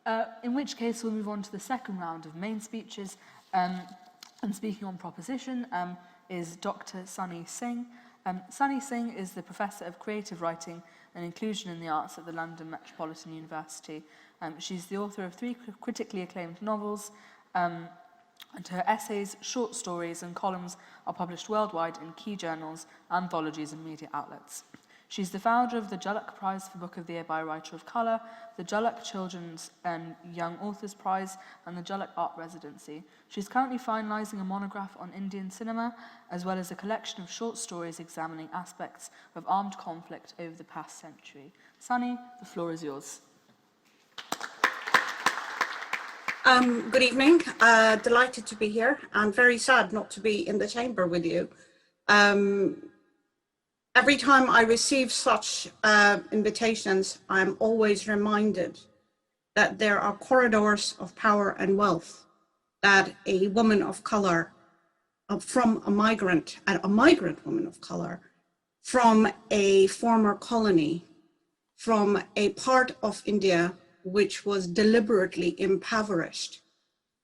In which case we'll move on to the second round of main speeches. And speaking on proposition is Dr. Singh. Singh is the Professor of Creative Writing and Inclusion in the Arts at the London Metropolitan University. She's the author of 3 critically acclaimed novels, and her essays, short stories and columns are published worldwide in key journals, anthologies and media outlets. She's the founder of the Jhalak Prize for Book of the Year by a Writer of Colour, the Jhalak Children's and Young Authors Prize, and the Jhalak Art Residency. She's currently finalising a monograph on Indian cinema, as well as a collection of short stories examining aspects of armed conflict over the past century. Sunny, the floor is yours. Good evening. Delighted to be here and very sad not to be in the chamber with you. Every time I receive such invitations, I'm always reminded that there are corridors of power and wealth that a woman of color, from a migrant woman of color, from a former colony, from a part of India which was deliberately impoverished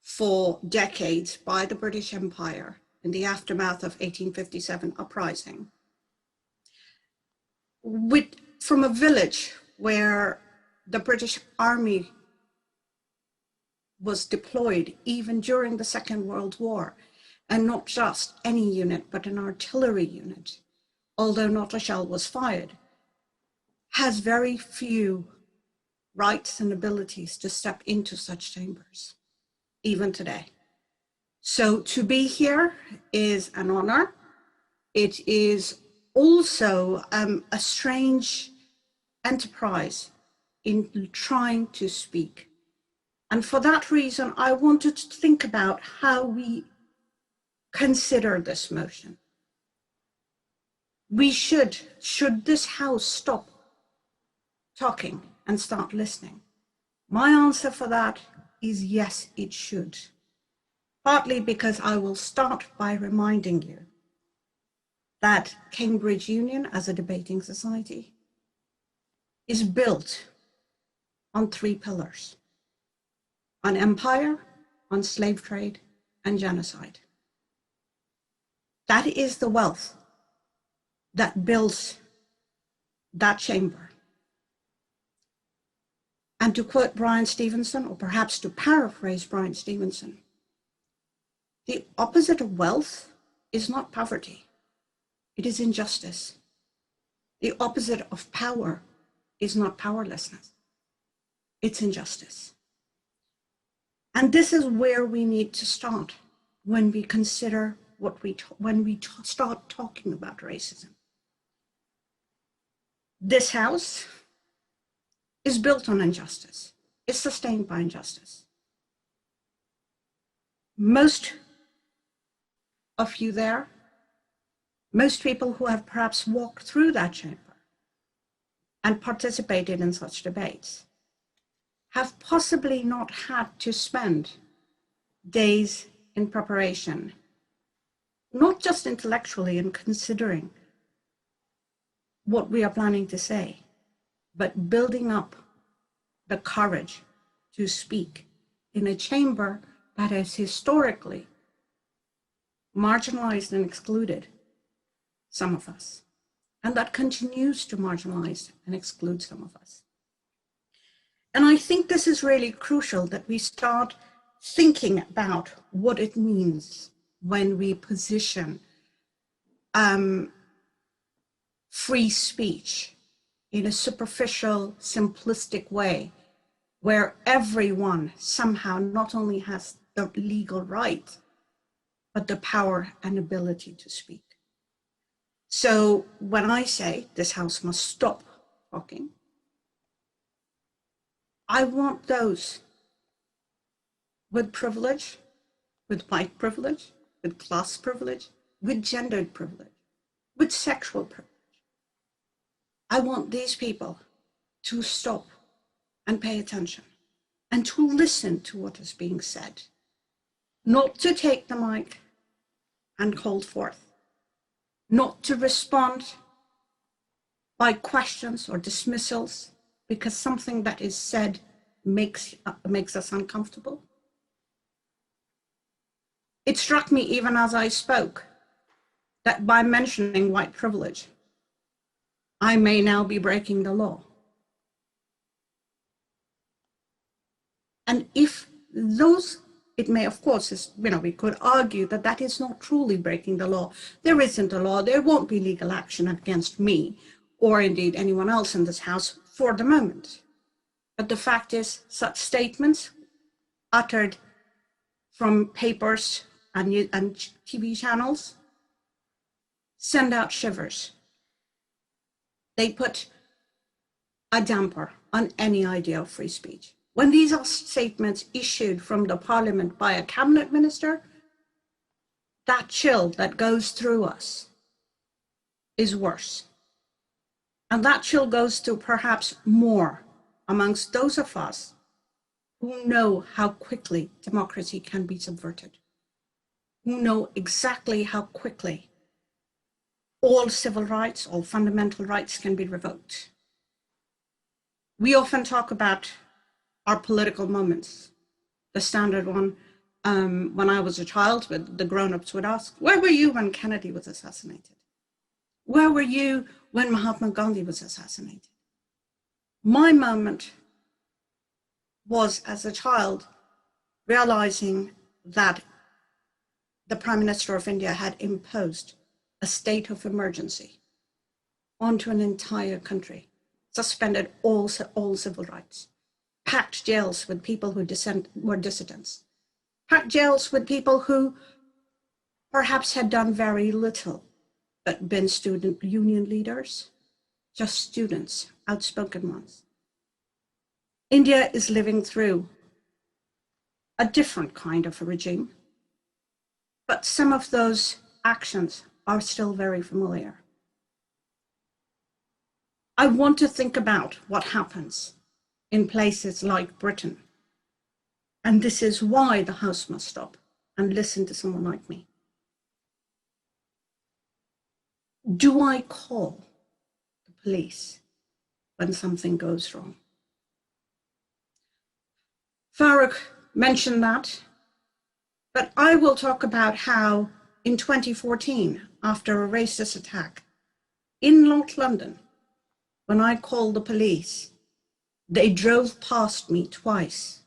for decades by the British Empire in the aftermath of 1857 uprising. From a village where the British Army was deployed even during the Second World War, and not just any unit, but an artillery unit, although not a shell was fired, has very few rights and abilities to step into such chambers, even today. So to be here is an honor. It is also a strange enterprise in trying to speak. And for that reason, I wanted to think about how we consider this motion. Should this House stop talking and start listening? My answer for that is yes, it should. Partly because I will start by reminding you that Cambridge Union as a debating society is built on 3 pillars: on empire, on slave trade, and genocide. That is the wealth that builds that chamber. And to quote Brian Stevenson, or perhaps to paraphrase Brian Stevenson, the opposite of wealth is not poverty, it is injustice. The opposite of power is not powerlessness, it's injustice. And this is where we need to start when we consider start talking about racism. This House is built on injustice. It's sustained by injustice. Most of you there, most people who have perhaps walked through that chamber and participated in such debates have possibly not had to spend days in preparation, not just intellectually in considering what we are planning to say, but building up the courage to speak in a chamber that has historically marginalized and excluded some of us, and that continues to marginalize and exclude some of us. And I think this is really crucial that we start thinking about what it means when we position free speech in a superficial, simplistic way, where everyone somehow not only has the legal right, but the power and ability to speak. So when I say this House must stop talking, I want those with privilege, with white privilege, with class privilege, with gendered privilege, with sexual privilege. I want these people to stop and pay attention and to listen to what is being said, not to take the mic and hold forth, not to respond by questions or dismissals because something that is said makes us uncomfortable. It struck me even as I spoke that by mentioning white privilege, I may now be breaking the law. And if those, it may, of course, we could argue that that is not truly breaking the law. There isn't a law, there won't be legal action against me, or indeed anyone else in this house for the moment. But the fact is, such statements uttered from papers and TV channels send out shivers. They put a damper on any idea of free speech. When these are statements issued from the parliament by a cabinet minister, that chill that goes through us is worse. And that chill goes through perhaps more amongst those of us who know how quickly democracy can be subverted, who know exactly how quickly all civil rights, all fundamental rights can be revoked. We often talk about our political moments. The standard one, when I was a child, the grown-ups would ask, where were you when Kennedy was assassinated? Where were you when Mahatma Gandhi was assassinated? My moment was, as a child, realizing that the Prime Minister of India had imposed a state of emergency onto an entire country, suspended all civil rights, packed jails with people who were dissidents, packed jails with people who perhaps had done very little, but been student union leaders, just students, outspoken ones. India is living through a different kind of a regime, but some of those actions are still very familiar. I want to think about what happens in places like Britain. And this is why the House must stop and listen to someone like me. Do I call the police when something goes wrong? Farooq mentioned that, but I will talk about how in 2014, after a racist attack in North London, when I called the police, they drove past me twice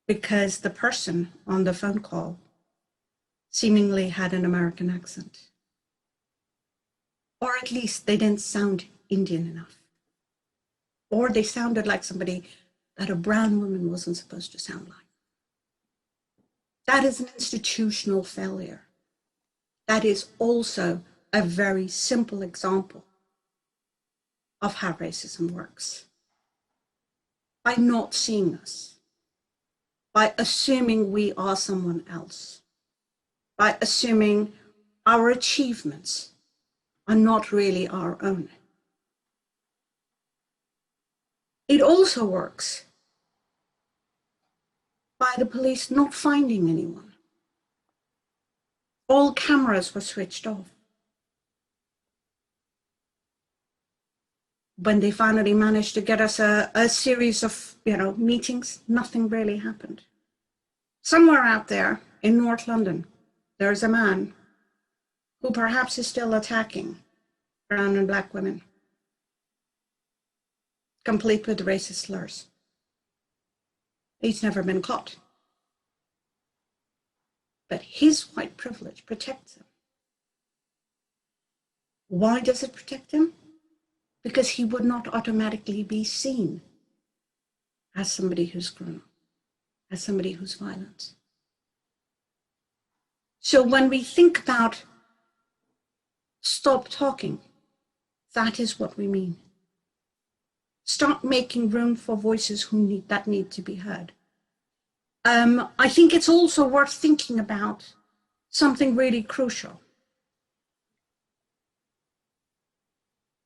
because the person on the phone call seemingly had an American accent. Or at least they didn't sound Indian enough. Or they sounded like somebody that a brown woman wasn't supposed to sound like. That is an institutional failure. That is also a very simple example of how racism works. By not seeing us, by assuming we are someone else, by assuming our achievements are not really our own. It also works by the police not finding anyone. All cameras were switched off. When they finally managed to get us a series of meetings, nothing really happened. Somewhere out there in North London, there's a man who perhaps is still attacking brown and black women, complete with racist slurs. He's never been caught. But his white privilege protects him. Why does it protect him? Because he would not automatically be seen as somebody who's criminal, as somebody who's violent. So when we think about stop talking, that is what we mean. Start making room for voices that need to be heard. I think it's also worth thinking about something really crucial.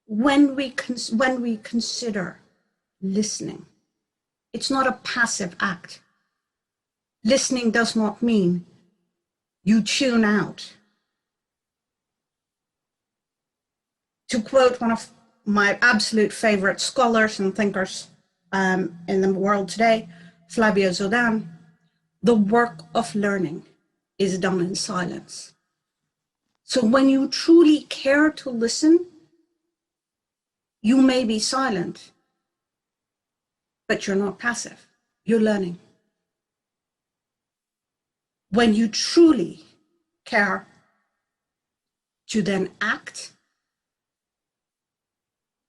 When we consider listening, it's not a passive act. Listening does not mean you tune out. To quote one of my absolute favorite scholars and thinkers, in the world today, Flavio Zodan, the work of learning is done in silence. So when you truly care to listen, you may be silent, but you're not passive. You're learning. When you truly care to then act,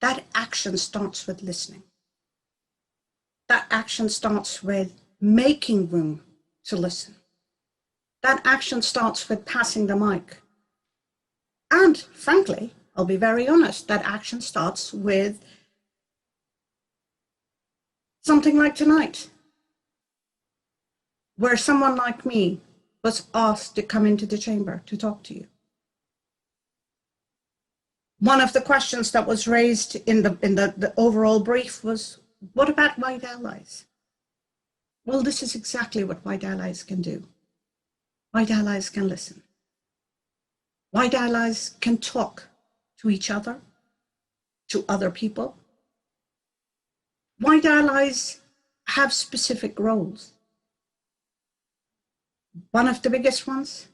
that action starts with listening. That action starts with making room to listen. That action starts with passing the mic. And frankly, I'll be very honest, that action starts with something like tonight, where someone like me was asked to come into the chamber to talk to you. One of the questions that was raised in the overall brief was, what about white allies? Well, this is exactly what white allies can do. White allies can listen. White allies can talk to each other, to other people. White allies have specific roles. One of the biggest ones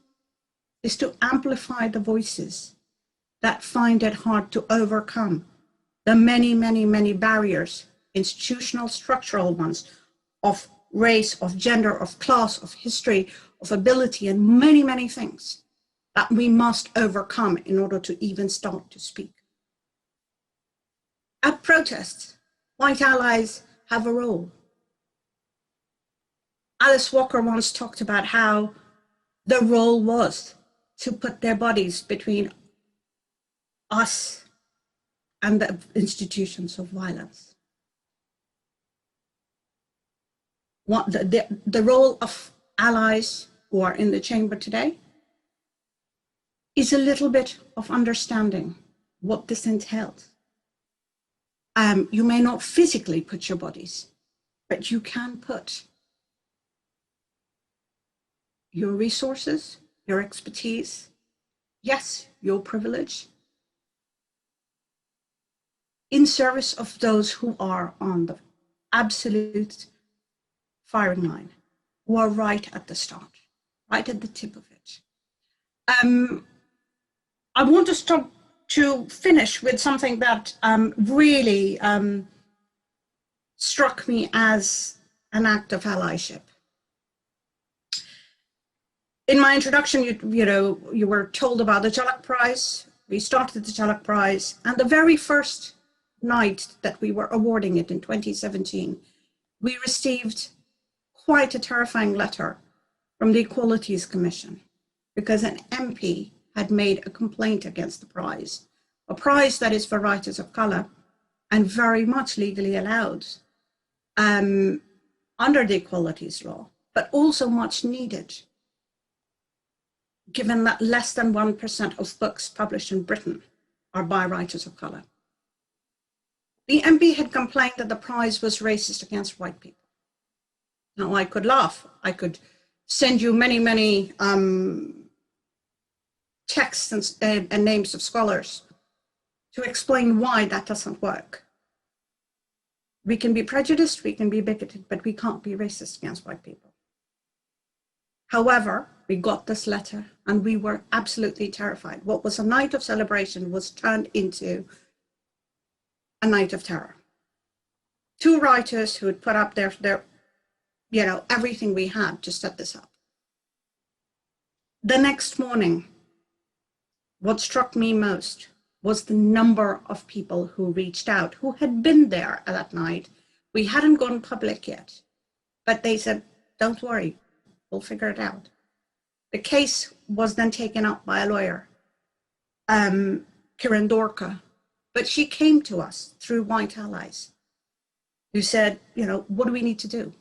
is to amplify the voices that find it hard to overcome the many, many, many barriers, institutional, structural ones, of race, of gender, of class, of history, of ability, and many, many things that we must overcome in order to even start to speak. At protests, white allies have a role. Alice Walker once talked about how the role was to put their bodies between us and the institutions of violence. The role of allies who are in the chamber today is a little bit of understanding what this entails. You may not physically put your bodies, but you can put your resources, your expertise, yes, your privilege, in service of those who are on the absolute firing line, who are right at the start, right at the tip of it. I want to finish with something that really struck me as an act of allyship. In my introduction, you were told about the Jhalak Prize. We started the Jhalak Prize, and the very first night that we were awarding it in 2017, we received quite a terrifying letter from the Equalities Commission, because an MP had made a complaint against the prize, a prize that is for writers of color and very much legally allowed under the equalities law, but also much needed, given that less than 1% of books published in Britain are by writers of color. The MP had complained that the prize was racist against white people. Now, I could laugh. I could send you many, many texts and names of scholars to explain why that doesn't work. We can be prejudiced, we can be bigoted, but we can't be racist against white people. However, we got this letter and we were absolutely terrified. What was a night of celebration was turned into a night of terror. Two writers who had put up their everything we had to set this up. The next morning, what struck me most was the number of people who reached out, who had been there that night. We hadn't gone public yet, but they said, don't worry, we'll figure it out. The case was then taken up by a lawyer, Kiran Dorka, but she came to us through white allies who said, what do we need to do?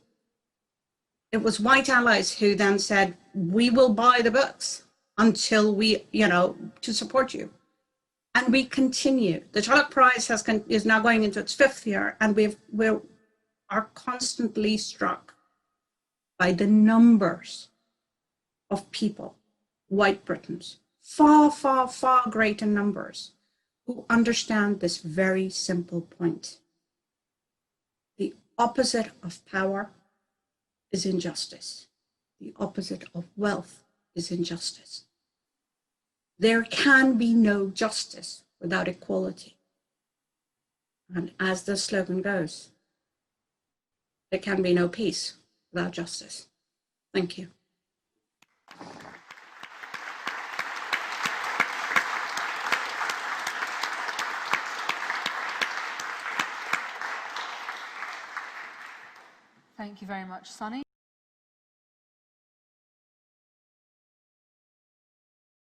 It was white allies who then said, we will buy the books until we, to support you. And we continue. The Jhalak Prize is now going into its 5th year, and we are constantly struck by the numbers of people, white Britons, far, far, far greater numbers, who understand this very simple point. The opposite of power is injustice. The opposite of wealth is injustice. There can be no justice without equality. And as the slogan goes, there can be no peace without justice. Thank you. Thank you very much, Sunny.